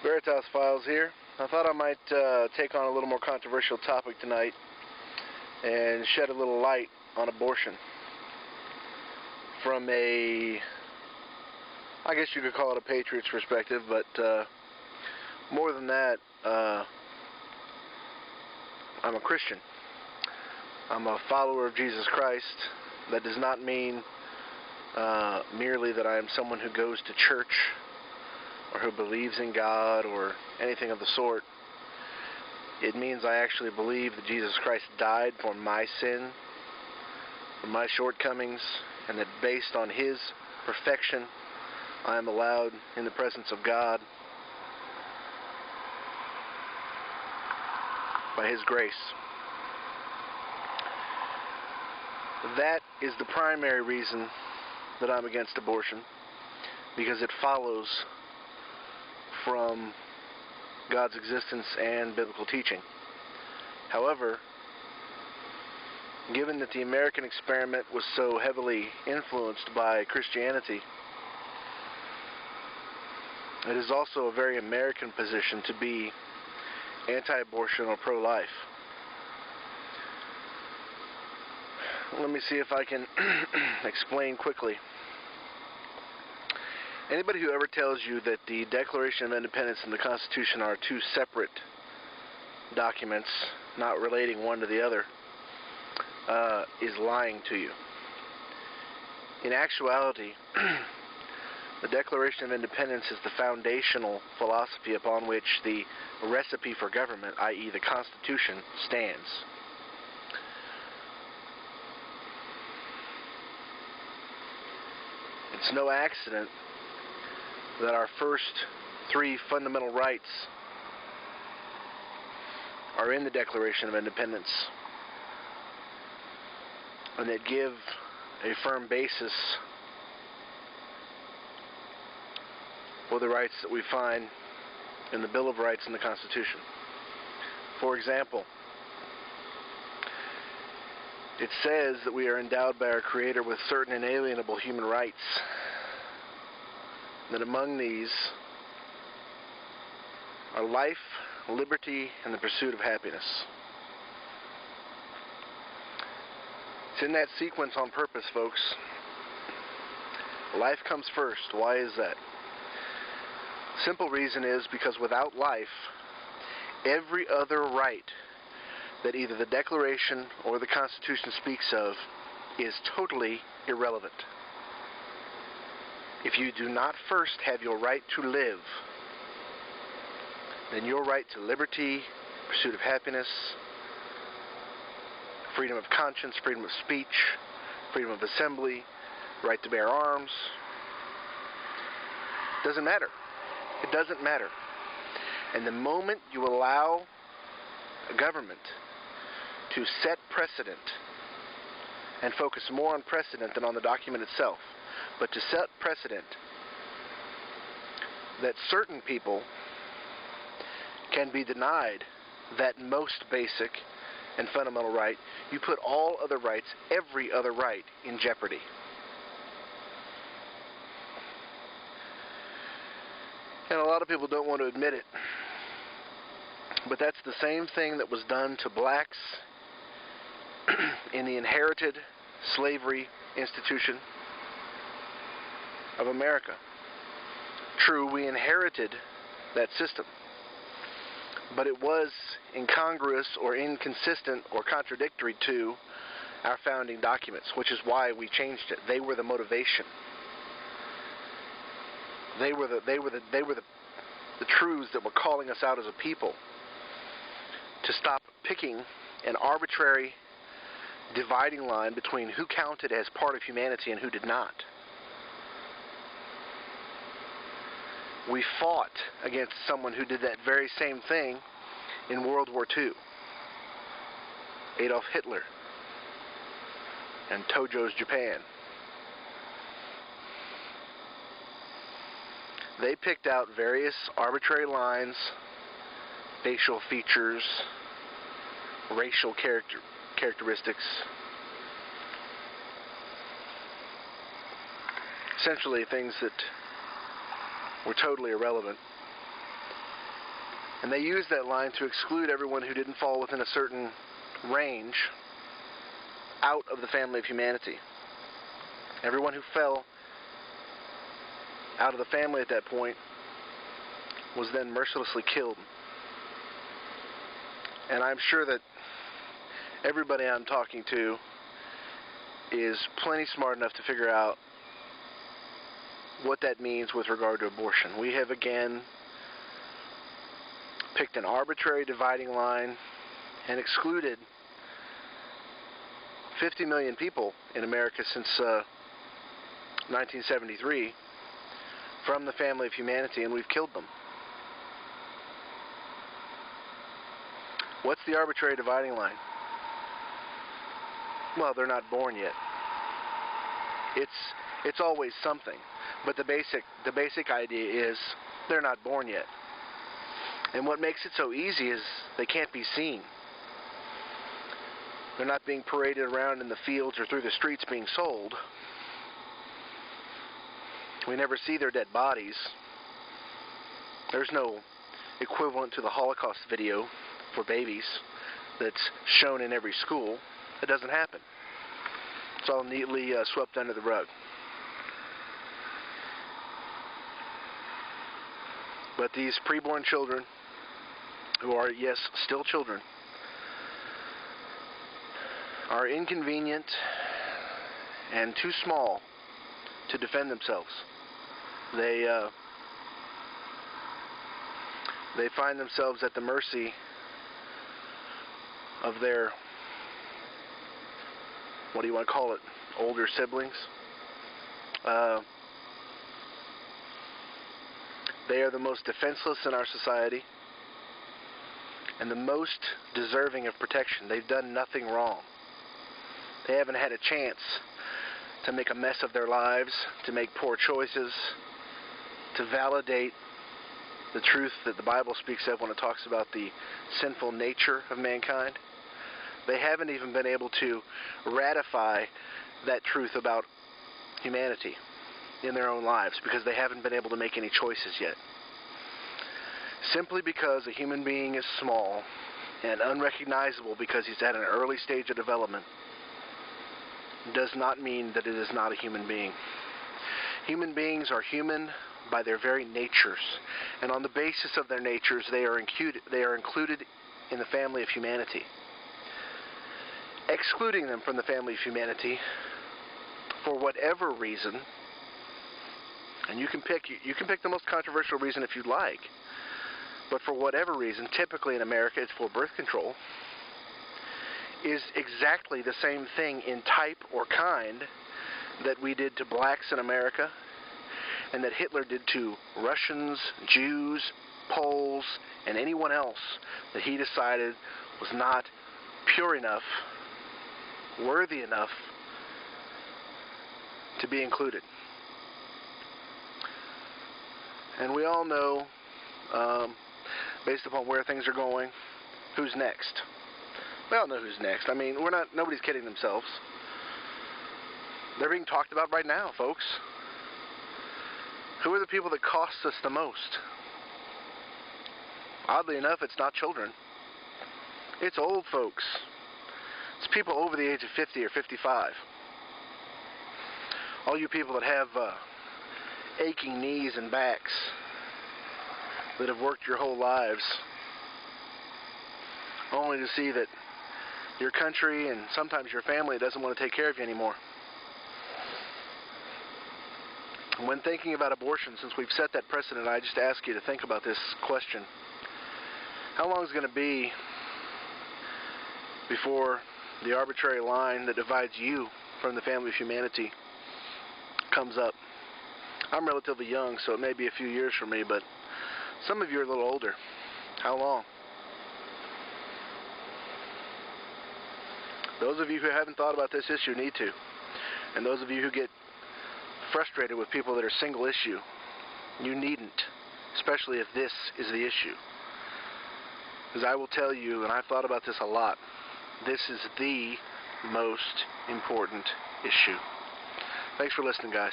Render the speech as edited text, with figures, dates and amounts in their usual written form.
Veritasfiles here. I thought I might take on a little more controversial topic tonight and shed a little light on abortion from I guess you could call it a patriot's perspective, but more than that, I'm a Christian. I'm a follower of Jesus Christ. That does not mean merely that I am someone who goes to church or who believes in God or anything of the sort. It means I actually believe that Jesus Christ died for my sin, for my shortcomings, and that based on His perfection, I am allowed in the presence of God by His grace. That is the primary reason that I'm against abortion, because it follows from God's existence and biblical teaching. However, given that the American experiment was so heavily influenced by Christianity, it is also a very American position to be anti-abortion or pro-life. Let me see if I can explain quickly. Anybody who ever tells you that the Declaration of Independence and the Constitution are two separate documents, not relating one to the other, is lying to you. In actuality, the Declaration of Independence is the foundational philosophy upon which the recipe for government, i.e. the Constitution, stands. It's no accident that our first three fundamental rights are in the Declaration of Independence, and that give a firm basis for the rights that we find in the Bill of Rights and the Constitution. For example, it says that we are endowed by our Creator with certain inalienable human rights, that among these are life, liberty, and the pursuit of happiness. It's in that sequence on purpose, folks. Life comes first. Why is that? Simple reason is because without life, every other right that either the Declaration or the Constitution speaks of is totally irrelevant. If you do not first have your right to live, then your right to liberty, pursuit of happiness, freedom of conscience, freedom of speech, freedom of assembly, right to bear arms, doesn't matter. It doesn't matter. And the moment you allow a government to set precedent and focus more on precedent than on the document itself, but to set precedent that certain people can be denied that most basic and fundamental right, you put all other rights, every other right, in jeopardy. And a lot of people don't want to admit it, but that's the same thing that was done to blacks in the inherited slavery institution of America. True, we inherited that system, but it was incongruous or inconsistent or contradictory to our founding documents, which is why we changed it. They were the motivation. They were the truths that were calling us out as a people to stop picking an arbitrary dividing line between who counted as part of humanity and who did not. We fought against someone who did that very same thing in World War II. Adolf Hitler and Tojo's Japan. They picked out various arbitrary lines, facial features, racial characteristics, essentially things that were totally irrelevant, And they used that line to exclude everyone who didn't fall within a certain range out of the family of humanity. Everyone who fell out of the family at that point was then mercilessly killed. And I'm sure that everybody I'm talking to is plenty smart enough to figure out what that means with regard to abortion. We have again picked an arbitrary dividing line and excluded 50 million people in America since 1973 from the family of humanity, and we've killed them. What's the arbitrary dividing line? Well, they're not born yet. It's always something, but the basic idea is they're not born yet. And what makes it so easy is they can't be seen. They're not being paraded around in the fields or through the streets being sold. We never see their dead bodies. There's no equivalent to the Holocaust video for babies that's shown in every school. It doesn't happen. It's all neatly swept under the rug. But these preborn children, who are, yes, still children, are inconvenient and too small to defend themselves. They find themselves at the mercy of their, what do you want to call it, older siblings. They are the most defenseless in our society and the most deserving of protection. They've done nothing wrong. They haven't had a chance to make a mess of their lives, to make poor choices, to validate the truth that the Bible speaks of when it talks about the sinful nature of mankind. They haven't even been able to ratify that truth about humanity in their own lives because they haven't been able to make any choices yet. Simply because a human being is small and unrecognizable because he's at an early stage of development does not mean that it is not a human being. Human beings are human by their very natures, and on the basis of their natures they are included in the family of humanity. Excluding them from the family of humanity for whatever reason, and you can pick the most controversial reason if you'd like, but for whatever reason, typically in America it's for birth control, is exactly the same thing in type or kind that we did to blacks in America and that Hitler did to Russians, Jews, Poles, and anyone else that he decided was not pure enough, worthy enough to be included. And we all know, based upon where things are going, who's next. We all know who's next. I mean, nobody's kidding themselves. They're being talked about right now, folks. Who are the people that cost us the most? Oddly enough, it's not children. It's old folks. It's people over the age of 50 or 55. All you people that have aching knees and backs, that have worked your whole lives, only to see that your country and sometimes your family doesn't want to take care of you anymore. When thinking about abortion, since we've set that precedent, I just ask you to think about this question. How long is it going to be before the arbitrary line that divides you from the family of humanity comes up? I'm relatively young, so it may be a few years for me, but some of you are a little older. How long? Those of you who haven't thought about this issue need to. And those of you who get frustrated with people that are single issue, you needn't, especially if this is the issue. Because I will tell you, and I've thought about this a lot, this is the most important issue. Thanks for listening, guys.